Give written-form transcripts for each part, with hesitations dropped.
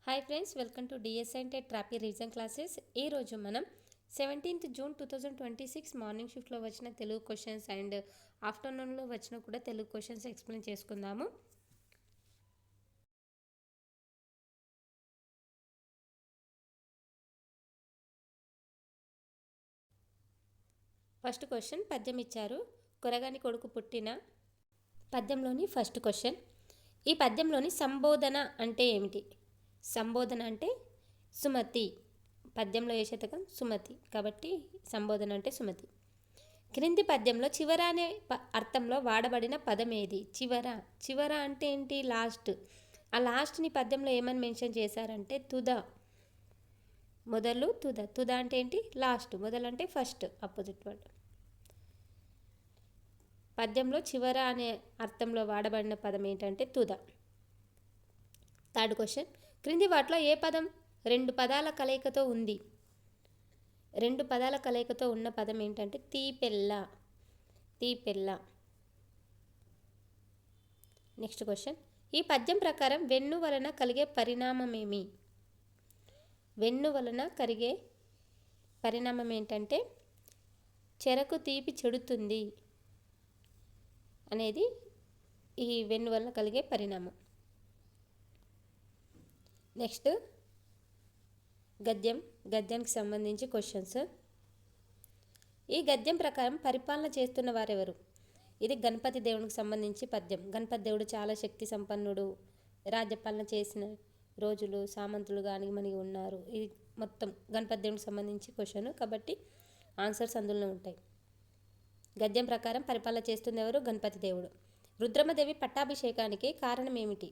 Hi friends, welcome to DSN TET ట్రాపీ revision classes. ఈరోజు మనం 17th జూన్ 2026 మార్నింగ్ షిఫ్ట్లో వచ్చిన తెలుగు క్వశ్చన్స్ అండ్ ఆఫ్టర్నూన్లో వచ్చిన కూడా తెలుగు క్వశ్చన్స్ ఎక్స్ప్లెయిన్ చేసుకుందాము. ఫస్ట్ క్వశ్చన్ పద్యం ఇచ్చారు. కొరగాని కొడుకు పుట్టిన పద్యంలోని ఫస్ట్ క్వశ్చన్. ఈ పద్యంలోని సంబోధన అంటే ఏమిటి? సంబోధన అంటే సుమతి. పద్యంలో ఏ శతకం? సుమతి. కాబట్టి సంబోధన అంటే సుమతి. క్రింది పద్యంలో చివర అనే అర్థంలో వాడబడిన పదం ఏది? చివర. చివర అంటే ఏంటి? లాస్ట్. ఆ లాస్ట్ని పద్యంలో ఏమని మెన్షన్ చేశారంటే తుద. మొదలు తుద. తుద అంటే ఏంటి? లాస్ట్. మొదలు అంటే ఫస్ట్, అపోజిట్ వర్డ్. పద్యంలో చివర అనే అర్థంలో వాడబడిన పదం ఏంటంటే తుద. Third question. క్రింది వాటిలో ఏ పదం రెండు పదాల కలయికతో ఉంది? రెండు పదాల కలయికతో ఉన్న పదం ఏంటంటే తీపెల్ల. తీపెల్ల. Next question. ఈ పద్యం ప్రకారం వెన్ను వలన కలిగే పరిణామమేమి? వెన్ను వలన కలిగే పరిణామం ఏంటంటే చెరకు తీపి చెడుతుంది అనేది ఈ వెన్ను వలన కలిగే పరిణామం. నెక్స్ట్ గద్యానికి సంబంధించి క్వశ్చన్స్. ఈ గద్యం ప్రకారం పరిపాలన చేస్తున్న వారెవరు? ఇది గణపతి దేవునికి సంబంధించి పద్యం. గణపతి దేవుడు చాలా శక్తి సంపన్నుడు. రాజ్యపాలన చేసిన రోజులు సామంతులుగా అణిగిమణిగి ఉన్నారు. ఇది మొత్తం గణపతి దేవునికి సంబంధించి క్వశ్చన్ కాబట్టి ఆన్సర్స్ అందులో ఉంటాయి. గద్యం ప్రకారం పరిపాలన చేస్తుంది ఎవరు? గణపతి దేవుడు. రుద్రమదేవి పట్టాభిషేకానికి కారణం ఏమిటి?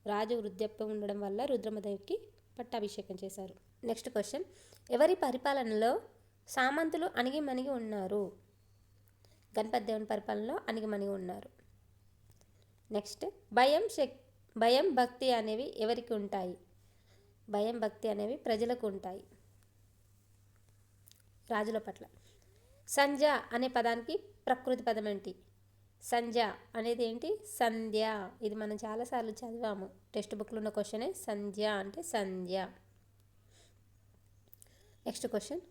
రాజవృద్ధాప్యం ఉండడం వల్ల రుద్రమదేవికి పట్టాభిషేకం చేశారు. Next question. ఎవరి పరిపాలనలో సామంతులు అణిగిమణిగి ఉన్నారు? గణపతి దేవుని పరిపాలనలో అణిగిమణిగి ఉన్నారు. నెక్స్ట్ భయం భక్తి అనేవి ఎవరికి ఉంటాయి? భయం భక్తి అనేవి ప్రజలకు ఉంటాయి, రాజుల పట్ల. సంధ్య అనే పదానికి ప్రకృతి పదం ఏంటి? సంధ్య అనేది ఏంటి? సంధ్య. ఇది మనం చాలాసార్లు చదివాము. టెక్స్ట్ బుక్లో ఉన్న క్వశ్చనే. సంధ్య అంటే సంధ్య. Next question.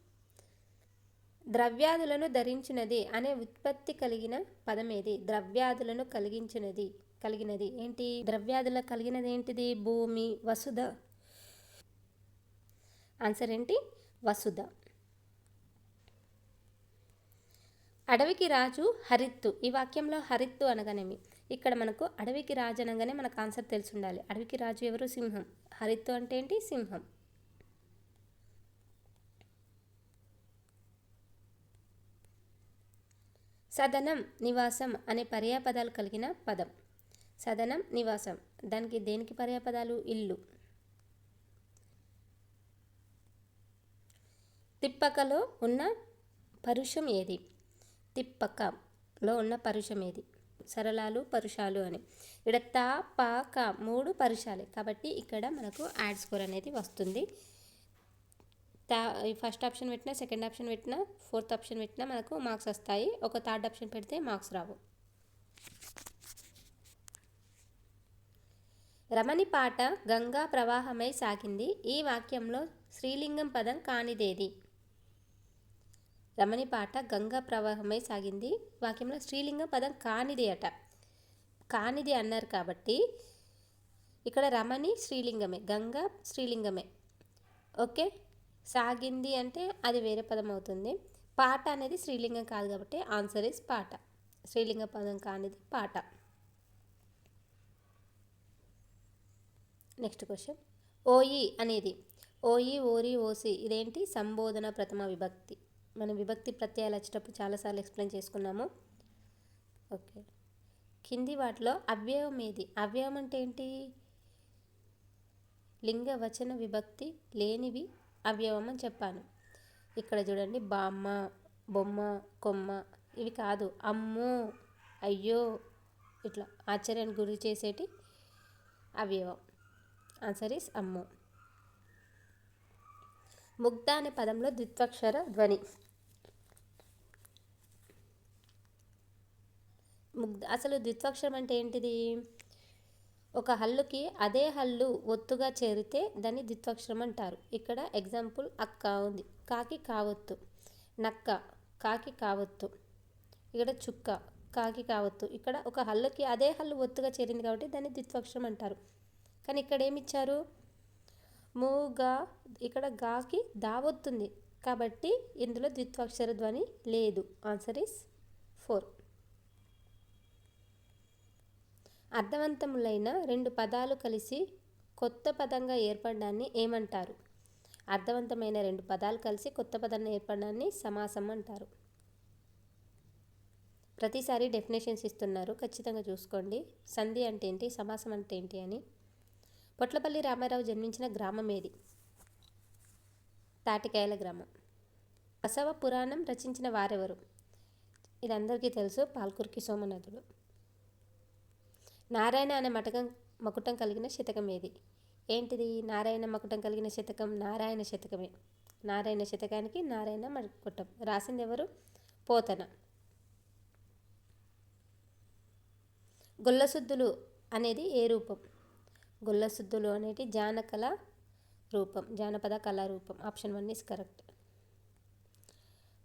ద్రవ్యాదులను ధరించినది అనే ఉత్పత్తి కలిగిన పదం ఏది? ద్రవ్యాదులను కలిగినది ఏంటి? ద్రవ్యాదుల కలిగినది ఏంటిది? భూమి, వసుధ. ఆన్సర్ ఏంటి? వసుధ. అడవికి రాజు హరిత్తు. ఈ వాక్యంలో హరిత్తు అనగానేమి? ఇక్కడ మనకు అడవికి రాజు అనగానే మనకు ఆన్సర్ తెలిసి ఉండాలి. అడవికి రాజు ఎవరు? సింహం. హరిత్తు అంటే ఏంటి? సింహం. సదనం, నివాసం అనే పర్యాపదాలు కలిగిన పదం. సదనం, నివాసం. దేనికి పర్యాపదాలు? ఇల్లు. తిప్పకలో ఉన్న పరుషం ఏది? తిప్పకలో ఉన్న పరుషం ఏది? సరళాలు, పరుషాలు అని. ఇక్కడ తా, పా, క మూడు పరుషాలే కాబట్టి ఇక్కడ మనకు యాడ్ స్కోర్ అనేది వస్తుంది. ఫస్ట్ ఆప్షన్ పెట్టినా, సెకండ్ ఆప్షన్ పెట్టినా, ఫోర్త్ ఆప్షన్ పెట్టినా మనకు మార్క్స్ వస్తాయి. ఒక థర్డ్ ఆప్షన్ పెడితే మార్క్స్ రావు. రమణి పాట గంగా ప్రవాహమై సాగింది. ఈ వాక్యంలో స్త్రీలింగం పదం కానిదేది? రమణి పాట గంగా ప్రవాహమై సాగింది. వాక్యంలో స్త్రీలింగ పదం కానిది అట. కానిది అన్నారు కాబట్టి ఇక్కడ రమణి స్త్రీలింగమే, గంగా స్త్రీలింగమే. ఓకే. సాగింది అంటే అది వేరే పదం అవుతుంది. పాట అనేది స్త్రీలింగం కాదు కాబట్టి ఆన్సర్ ఇస్ పాట. స్త్రీలింగ పదం కానిది పాట. Next question. ఓయి అనేది ఓయి, ఓరి, ఓసి ఇదేంటి? సంబోధన ప్రథమ విభక్తి. మనం విభక్తి ప్రత్యయాలు వచ్చేటప్పుడు చాలాసార్లు ఎక్స్ప్లెయిన్ చేసుకున్నాము. ఓకే. కింది వాటిలో అవ్యయం ఏది? అవ్యయం అంటే ఏంటి? లింగ వచన విభక్తి లేనివి అవ్యయం అని చెప్పాను. ఇక్కడ చూడండి, బామ్మ, బొమ్మ, కొమ్మ ఇవి కాదు. అమ్మో, అయ్యో ఇట్లా ఆశ్చర్యానికి గురి చేసేటి అవ్యయం. ఆన్సర్ ఇస్ అమ్మో. ముగ్ధ అనే పదంలో ద్విత్వక్షర ధ్వని. అసలు ద్విత్వక్షరం అంటే ఏంటిది? ఒక హల్లుకి అదే హల్లు ఒత్తుగా చేరితే దాన్ని ద్విత్వాక్షరం అంటారు. ఇక్కడ ఎగ్జాంపుల్ అక్క ఉంది. కాకి కావత్తు, నక్క కాకి కావత్తు, ఇక్కడ చుక్క కాకి కావత్తు. ఇక్కడ ఒక హల్లుకి అదే హల్లు ఒత్తుగా చేరింది కాబట్టి దాన్ని ద్విత్వాక్షరం అంటారు. కానీ ఇక్కడ ఏమి ఇచ్చారు? మూగా, ఇక్కడ గాకి దావొత్తుంది కాబట్టి ఇందులో ద్విత్వాక్షర ధ్వని లేదు. Answer is 4. అర్థవంతములైన రెండు పదాలు కలిసి కొత్త పదంగా ఏర్పడడాన్ని ఏమంటారు? అర్థవంతమైన రెండు పదాలు కలిసి కొత్త పదంగా ఏర్పడడాన్ని సమాసం అంటారు. ప్రతిసారి డెఫినేషన్స్ ఇస్తున్నారు, ఖచ్చితంగా చూసుకోండి. సంధి అంటే ఏంటి, సమాసం అంటే ఏంటి అని. పొట్లపల్లి రామారావు జన్మించిన గ్రామం ఏది? తాటికాయల గ్రామం. బసవ పురాణం రచించిన వారెవరు? ఇది అందరికీ తెలుసు, పాల్కురికి సోమనాథుడు. నారాయణ అనే మకుటం కలిగిన శతకం ఏది? ఏంటిది నారాయణ మకుటం కలిగిన శతకం? నారాయణ శతకమే. నారాయణ శతకానికి నారాయణ మకుటం. రాసింది ఎవరు? పోతన. గొల్లసుద్దులు అనేది ఏ రూపం? గొల్లసుద్దులు అనేది జానకళ రూపం, జానపద కళారూపం. Option 1 is correct.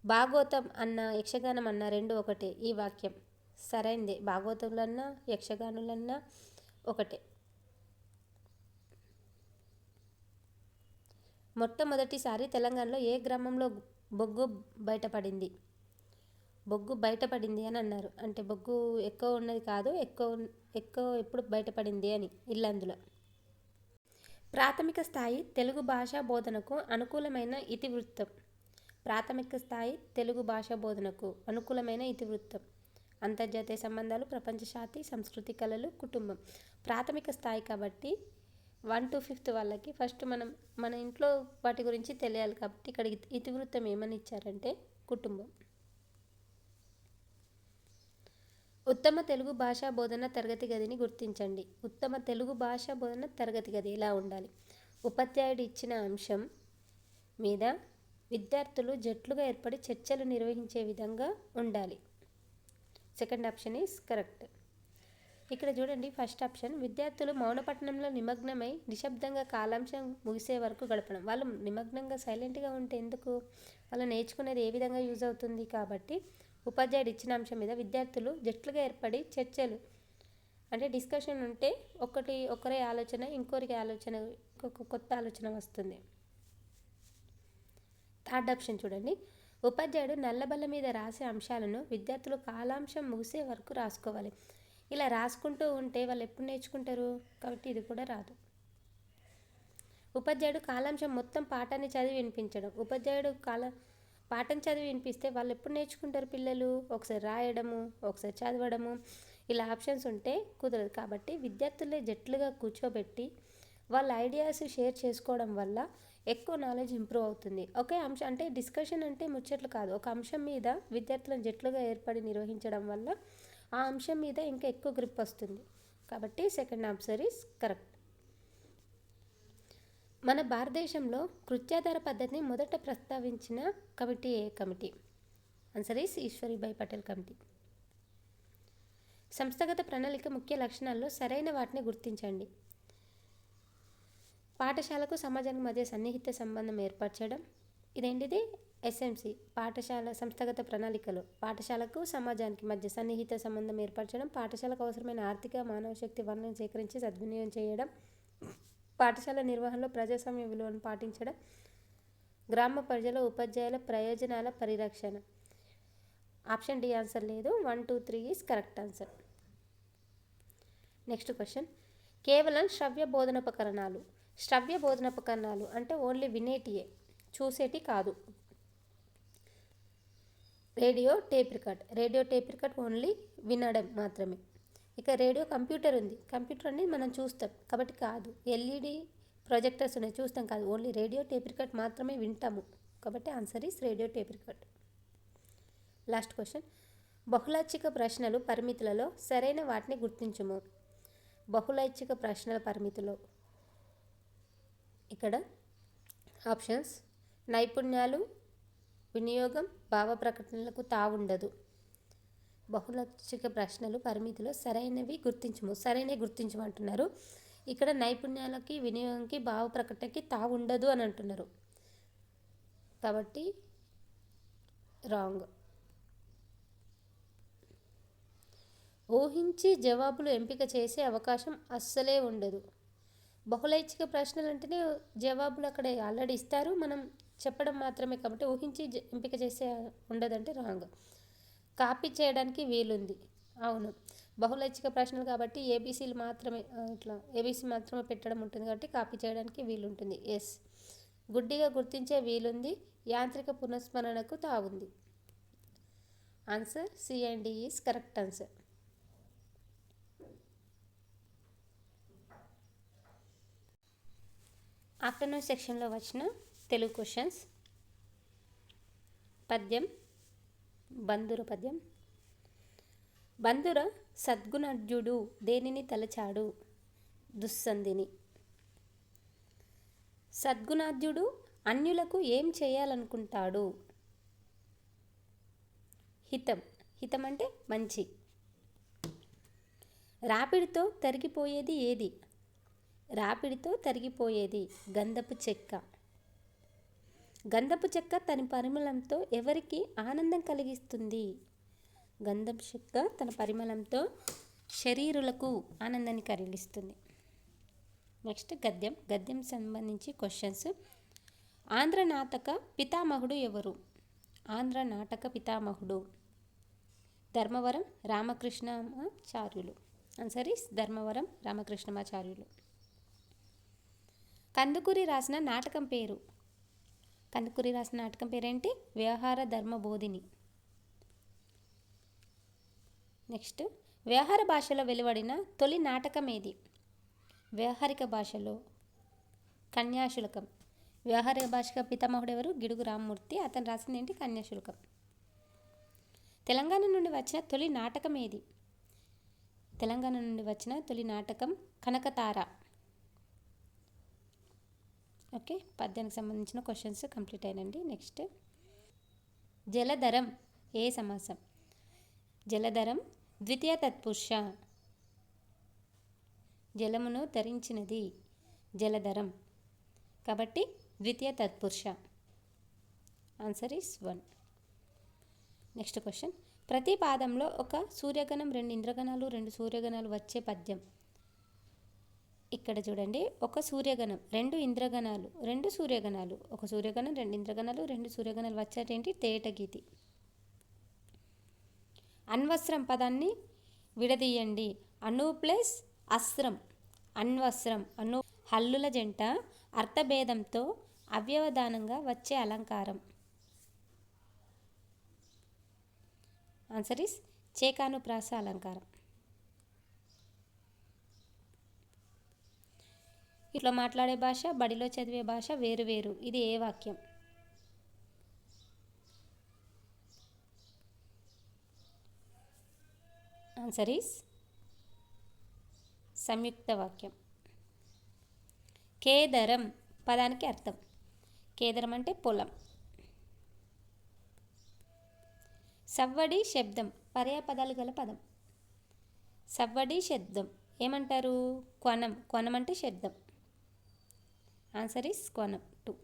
భాగవతం అన్న యక్షగానం అన్న రెండు ఒకటే. ఈ వాక్యం సరైందే. భాగవతులన్నా యక్షగానులన్నా ఒకటే. మొట్టమొదటిసారి తెలంగాణలో ఏ గ్రామంలో బొగ్గు బయటపడింది? బొగ్గు బయటపడింది అని అన్నారు. అంటే బొగ్గు ఎక్కువ ఉన్నది కాదు, ఎక్కువ ఎప్పుడు బయటపడింది అని. ఇల్లందులో. ప్రాథమిక స్థాయి తెలుగు భాషా బోధనకు అనుకూలమైన ఇతివృత్తం. ప్రాథమిక స్థాయి తెలుగు భాషా బోధనకు అనుకూలమైన ఇతివృత్తం. అంతర్జాతీయ సంబంధాలు, ప్రపంచ శాతి, సంస్కృతి, కళలు, కుటుంబం. ప్రాథమిక స్థాయి కాబట్టి 1 to 5th వాళ్ళకి ఫస్ట్ మన ఇంట్లో వాటి గురించి తెలియాలి కాబట్టి ఇక్కడ ఇతివృత్తం ఏమని ఇచ్చారంటే కుటుంబం. ఉత్తమ తెలుగు భాషా బోధన తరగతి గదిని గుర్తించండి. ఉత్తమ తెలుగు భాషా బోధన తరగతి గది ఎలా ఉండాలి? ఉపాధ్యాయుడు ఇచ్చిన అంశం మీద విద్యార్థులు జట్లుగా ఏర్పడి చర్చలు నిర్వహించే విధంగా ఉండాలి. Second option is correct. ఇక్కడ చూడండి, ఫస్ట్ ఆప్షన్ విద్యార్థులు మౌనపఠనంలో నిమగ్నమై నిశ్శబ్దంగా కాలాంశం ముగిసే వరకు గడపడం. వాళ్ళు నిమగ్నంగా సైలెంట్గా ఉంటే ఎందుకు? వాళ్ళు నేర్చుకునేది ఏ విధంగా యూజ్ అవుతుంది? కాబట్టి ఉపాధ్యాయుడు ఇచ్చిన అంశం మీద విద్యార్థులు జట్లుగా ఏర్పడి చర్చలు అంటే డిస్కషన్ ఉంటే ఒకరి ఆలోచన ఇంకొకరికి ఆలోచన, కొత్త ఆలోచన వస్తుంది. థర్డ్ ఆప్షన్ చూడండి, ఉపాధ్యాయుడు నల్లబల్ల మీద రాసే అంశాలను విద్యార్థులు కాలాంశం ముగిసే వరకు రాసుకోవాలి. ఇలా రాసుకుంటూ ఉంటే వాళ్ళు ఎప్పుడు నేర్చుకుంటారు? కాబట్టి ఇది కూడా రాదు. ఉపాధ్యాయుడు కాలాంశం మొత్తం పాఠాన్ని చదివి వినిపించడం. ఉపాధ్యాయుడు పాఠం చదివి వినిపిస్తే వాళ్ళు ఎప్పుడు నేర్చుకుంటారు పిల్లలు? ఒకసారి రాయడము, ఒకసారి చదవడము. ఇలా ఆప్షన్స్ ఉంటే కుదరదు. కాబట్టి విద్యార్థులే జట్లుగా కూర్చోబెట్టి వాళ్ళ ఐడియాస్ షేర్ చేసుకోవడం వల్ల ఎక్కువ నాలెడ్జ్ ఇంప్రూవ్ అవుతుంది. ఒకే అంశం అంటే డిస్కషన్ అంటే ముచ్చట్లు కాదు. ఒక అంశం మీద విద్యార్థులను జట్లుగా ఏర్పడి నిర్వహించడం వల్ల ఆ అంశం మీద ఇంకా ఎక్కువ గ్రిప్ వస్తుంది. కాబట్టి సెకండ్ ఆన్సర్ ఈస్ కరెక్ట్. మన భారతదేశంలో కృత్యాధార పద్ధతిని మొదట ప్రస్తావించిన committee A committee? Answer is Eshwari Bai Patel committee. సంస్థాగత ప్రణాళిక ముఖ్య లక్షణాల్లో సరైన వాటిని గుర్తించండి. పాఠశాలకు సమాజానికి మధ్య సన్నిహిత సంబంధం ఏర్పరచడం. ఇదేంటిది? ఎస్ఎంసి. పాఠశాల సంస్థాగత ప్రణాళికలో పాఠశాలకు సమాజానికి మధ్య సన్నిహిత సంబంధం ఏర్పరచడం, పాఠశాలకు అవసరమైన ఆర్థిక మానవ శక్తి వనరులను సేకరించి సద్వినియోగం చేయడం, పాఠశాల నిర్వహణలో ప్రజాస్వామ్య విలువలను పాటించడం, గ్రామ ప్రజల ఉపాధ్యాయుల ప్రయోజనాల పరిరక్షణ. ఆప్షన్ డి ఆన్సర్ లేదు. 1, 2, 3 is correct answer. Next question, కేవలం శ్రవ్య బోధనోపకరణాలు. శ్రవ్య బోధనోపకరణాలు అంటే ఓన్లీ వినేటియే, చూసేటి కాదు. Radio, tape record. Radio, tape record only వినడం మాత్రమే. ఇక రేడియో, కంప్యూటర్ ఉంది. కంప్యూటర్ అనేది మనం చూస్తాం కాబట్టి కాదు. ఎల్ఈడి ప్రొజెక్టర్స్ ఉన్నాయి, చూస్తాం కాదు. ఓన్లీ రేడియో, టేప్ రికార్డ్ మాత్రమే వింటాము. కాబట్టి answer is radio, tape record. Last question, బహుళైచ్ఛిక ప్రశ్నలు పరిమితులలో సరైన వాటిని గుర్తించుము. బహుళైచ్ఛిక ప్రశ్నల పరిమితిలో ఇక్కడ ఆప్షన్స్ నైపుణ్యాలు, వినియోగం, భావ ప్రకటనలకు తావుండదు, బహుళక్షిక ప్రశ్నలు పరిమితిలో సరైనవి గుర్తించము. సరైనవి గుర్తించమంటున్నారు. ఇక్కడ నైపుణ్యాలకి వినియోగంకి భావ ప్రకటనకి తావు ఉండదు అని అంటున్నారు. కాబట్టి రాంగ్. ఊహించి జవాబులు ఎంపిక చేసే అవకాశం అస్సలే ఉండదు. బహుళైచ్ఛిక ప్రశ్నలు అంటేనే జవాబులు అక్కడ ఆల్రెడీ ఇస్తారు, మనం చెప్పడం మాత్రమే. కాబట్టి ఊహించి ఎంపిక చేసే ఉండదంటే రాంగ్. కాపీ చేయడానికి వీలుంది. అవును, బహుళైచ్ఛిక ప్రశ్నలు కాబట్టి ఏబీసీలు మాత్రమే ఇట్లా ఏబీసీ మాత్రమే పెట్టడం ఉంటుంది కాబట్టి కాపీ చేయడానికి వీలుంటుంది. ఎస్. గుడ్డిగా గుర్తించే వీలుంది. యాంత్రిక పునఃస్మరణకు తావుంది. Answer C and D is correct answer. Afternoon సెక్షన్లో వచ్చిన తెలుగు క్వశ్చన్స్. పద్యం, బంధుర పద్యం. బంధుర సద్గుణజ్ఞుడు దేనిని తలచాడు? దుస్సంధిని. సద్గుణాజ్ఞుడు అన్యులకు ఏం చేయాలనుకుంటాడు? హితం. హితం అంటే మంచి. రాపిడితో తరిగిపోయేది ఏది? రాపిడితో తరిగిపోయేది గంధపు చెక్క. గంధపు చెక్క తన పరిమళంతో ఎవరికి ఆనందం కలిగిస్తుంది? గంధపు చెక్క తన పరిమళంతో శరీరులకు ఆనందాన్ని కలిగిస్తుంది. నెక్స్ట్ గద్యం. గద్యం సంబంధించి క్వశ్చన్స్. ఆంధ్ర నాటక పితామహుడు ఎవరు? ఆంధ్ర నాటక పితామహుడు ధర్మవరం రామకృష్ణమాచార్యులు. Answer is Dharmavaram Ramakrishnamacharyulu. కందుకూరి రాసిన నాటకం పేరు? కందుకూరి రాసిన నాటకం పేరేంటి? వ్యవహార ధర్మబోధిని. నెక్స్ట్, వ్యవహార భాషలో వెలువడిన తొలి నాటకం ఏది? వ్యవహారిక భాషలో కన్యాశుల్కం. వ్యవహారిక భాషగా పితామహుడు ఎవరు? గిడుగు రామ్మూర్తి. అతను రాసింది ఏంటి? కన్యాశుల్కం. తెలంగాణ నుండి వచ్చిన తొలి నాటకం ఏది? తెలంగాణ నుండి వచ్చిన తొలి నాటకం కనకతార. ఓకే, పద్యానికి సంబంధించిన క్వశ్చన్స్ కంప్లీట్ అయినండి. నెక్స్ట్, జలధరం ఏ సమాసం? జలధరం ద్వితీయ తత్పురుష. జలమును ధరించినది జలధరం కాబట్టి ద్వితీయ తత్పురుష. Answer is 1. Next question. ప్రతి పాదంలో ఒక సూర్యగణం, 2 ఇంద్రగణాలు, 2 సూర్యగణాలు వచ్చే పద్యం. ఇక్కడ చూడండి, ఒక సూర్యగణం, 2 ఇంద్రగణాలు, 2 సూర్యగణాలు. ఒక సూర్యగణం, 2 ఇంద్రగణాలు, 2 సూర్యగణాలు వచ్చేటేంటి? తేటగీతి. అన్వస్త్రం పదాన్ని విడదీయండి. అణు ప్లస్ అస్త్రం. అన్వస్త్రం, అణు, హల్లుల జంట అర్థభేదంతో అవ్యవధానంగా వచ్చే అలంకారం. ఆన్సర్ ఈస్ చేకానుప్రాస అలంకారం. ఇట్లా మాట్లాడే భాష, బడిలో చదివే భాష వేరు వేరు. ఇది ఏ వాక్యం? ఆన్సర్ ఈస్ సంయుక్త వాక్యం. కేదరం పదానికి అర్థం. కేదరం అంటే పొలం. సవ్వడి శబ్దం పర్యాపదాలు గల పదం. సవ్వడి శబ్దం ఏమంటారు? క్వనం. క్వనం అంటే శబ్దం. ఆన్సర్ ఈస్ క్వనం 2.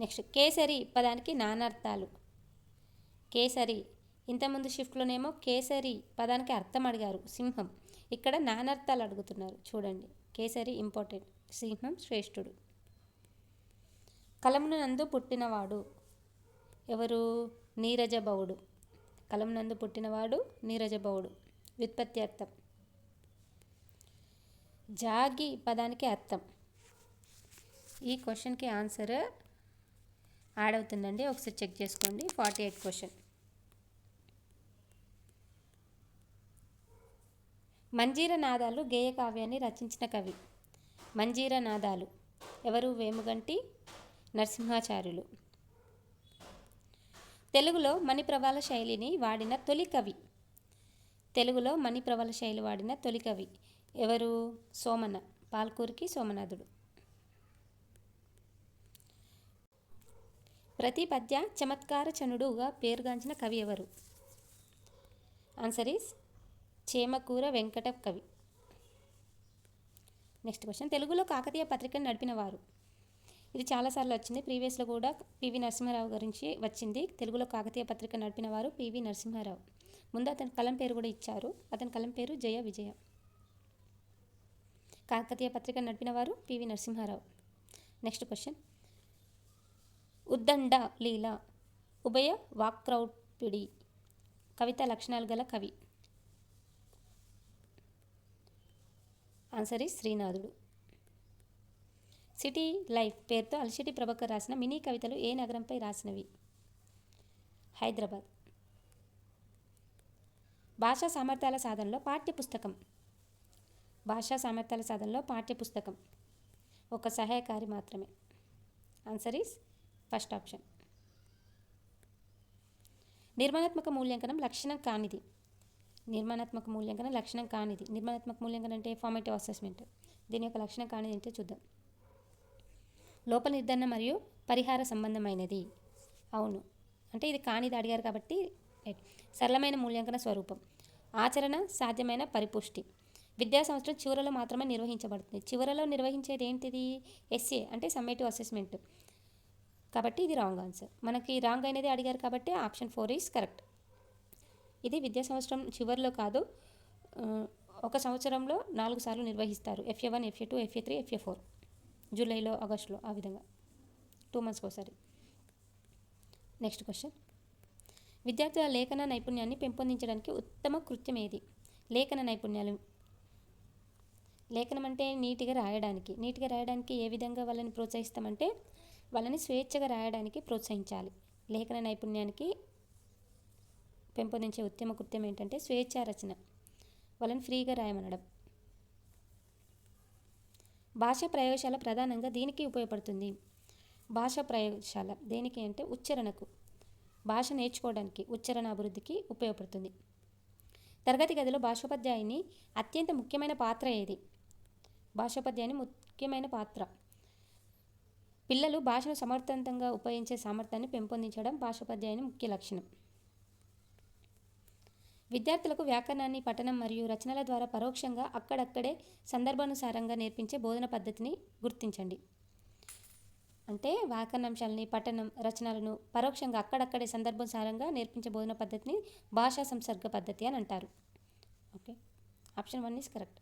నెక్స్ట్, కేసరి పదానికి నానార్థాలు. కేసరి, ఇంతకుముందు షిఫ్ట్లోనేమో కేసరి పదానికి అర్థం అడిగారు, సింహం. ఇక్కడ నానార్థాలు అడుగుతున్నారు. చూడండి, కేసరి ఇంపార్టెంట్. సింహం శ్రేష్ఠుడు. కలమునందు పుట్టినవాడు ఎవరు? నీరజబౌడు. కలమునందు పుట్టినవాడు నీరజబౌడు. వ్యుత్పత్తి అర్థం. జాగి పదానికి అర్థం. ఈ క్వశ్చన్కి ఆన్సర్ యాడ్ అవుతుందండి, ఒకసారి చెక్ చేసుకోండి. 48 క్వశ్చన్. మంజీర నాదాలు గేయ కావ్యాన్ని రచించిన కవి. మంజీర నాదాలు ఎవరు? వేముగంటి నరసింహాచార్యులు. తెలుగులో మణిప్రవాళ శైలిని వాడిన తొలి కవి. తెలుగులో మణిప్రవాళ శైలి వాడిన తొలి కవి ఎవరు? సోమన. పాల్కూరికి సోమనాథుడు. ప్రతి పద్య చమత్కార చనుడుగా పేరుగాంచిన కవి ఎవరు? ఆన్సర్ ఈస్ చేమకూర వెంకట కవి. నెక్స్ట్ క్వశ్చన్, తెలుగులో కాకతీయ పత్రికను నడిపిన వారు. ఇది చాలాసార్లు వచ్చింది, ప్రీవియస్లో కూడా పివి నరసింహారావు గురించి వచ్చింది. తెలుగులో కాకతీయ పత్రిక నడిపిన వారు పివి నరసింహారావు. ముందు అతని కలం పేరు కూడా ఇచ్చారు, అతని కలం పేరు జయ విజయ. కాకతీయ పత్రిక నడిపిన వారు పివి నరసింహారావు. నెక్స్ట్ క్వశ్చన్, ఉద్దండ లీల ఉభయ వాక్రౌపిడి కవిత లక్షణాలు గల కవి. ఆన్సర్ ఈ శ్రీనాథుడు. సిటీ లైఫ్ పేరుతో అలిశెట్టి ప్రభాకర్ రాసిన మినీ కవితలు ఏ నగరంపై రాసినవి? హైదరాబాద్. భాషా సామర్థ్యాల సాధనలో పాఠ్యపుస్తకం. భాషా సామర్థ్యాల సాధనలో పాఠ్యపుస్తకం ఒక సహాయకారి మాత్రమే. Answer is first option. నిర్మాణాత్మక మూల్యాంకనం లక్షణం కానిది. నిర్మాణాత్మక మూల్యాంకనం లక్షణం కానిది. నిర్మాణాత్మక మూల్యాంకనం అంటే ఫార్మేటివ్ అసెస్మెంట్. దీని యొక్క లక్షణం కానిది అంటే చూద్దాం. లోపల నిర్ధారణ మరియు పరిహార సంబంధమైనది. అవును, అంటే ఇది కానిది అడిగారు కాబట్టి సరళమైన మూల్యాంకన స్వరూపం. ఆచరణ సాధ్యమైన పరిపుష్టి. విద్యా సంవత్సరం చివరలో మాత్రమే నిర్వహించబడుతుంది. చివరలో నిర్వహించేది ఏంటిది? ఎస్ఏ అంటే సమ్మేటివ్ అసెస్మెంట్. కాబట్టి ఇది రాంగ్ ఆన్సర్. మనకి రాంగ్ అయినది అడిగారు కాబట్టి ఆప్షన్ 4 ఈజ్ కరెక్ట్. ఇది విద్యా సంవత్సరం చివరిలో కాదు, ఒక సంవత్సరంలో 4 సార్లు నిర్వహిస్తారు. FA1, FA2, FA3, FA4. జూలైలో, ఆగస్టులో, ఆ విధంగా 2 మంత్స్కి ఒకసారి. నెక్స్ట్ క్వశ్చన్, విద్యార్థుల లేఖన నైపుణ్యాన్ని పెంపొందించడానికి ఉత్తమ కృత్యం ఏది? లేఖన నైపుణ్యాలు. లేఖనం అంటే నీట్గా రాయడానికి. నీట్గా రాయడానికి ఏ విధంగా వాళ్ళని ప్రోత్సహిస్తామంటే వాళ్ళని స్వేచ్ఛగా రాయడానికి ప్రోత్సహించాలి. లేఖన నైపుణ్యానికి పెంపొందించే ఉత్తమ కృత్యం ఏంటంటే స్వేచ్ఛా రచన. వాళ్ళని ఫ్రీగా రాయమనడం. భాషా ప్రయోగశాల ప్రధానంగా దీనికి ఉపయోగపడుతుంది. భాషా ప్రయోగశాల దేనికి అంటే ఉచ్చారణకు, భాష నేర్చుకోవడానికి, ఉచ్చారణ అభివృద్ధికి ఉపయోగపడుతుంది. తరగతి గదిలో భాషోపాధ్యాయుని అత్యంత ముఖ్యమైన పాత్ర ఏది? భాషోపాధ్యాయుని ముఖ్యమైన పాత్ర. పిల్లలు భాషను సమర్థవంతంగా ఉపయోగించే సామర్థ్యాన్ని పెంపొందించడం భాషోపాధ్యాయుని ముఖ్య లక్షణం. విద్యార్థులకు వ్యాకరణాన్ని పఠనం మరియు రచనల ద్వారా పరోక్షంగా అక్కడక్కడే సందర్భానుసారంగా నేర్పించే బోధన పద్ధతిని గుర్తించండి. అంటే వ్యాకరణాంశాలని, పఠనం, రచనలను పరోక్షంగా అక్కడక్కడే సందర్భానుసారంగా నేర్పించే బోధన పద్ధతిని భాషా సంసర్గ పద్ధతి అని అంటారు. Okay, option 1 is correct.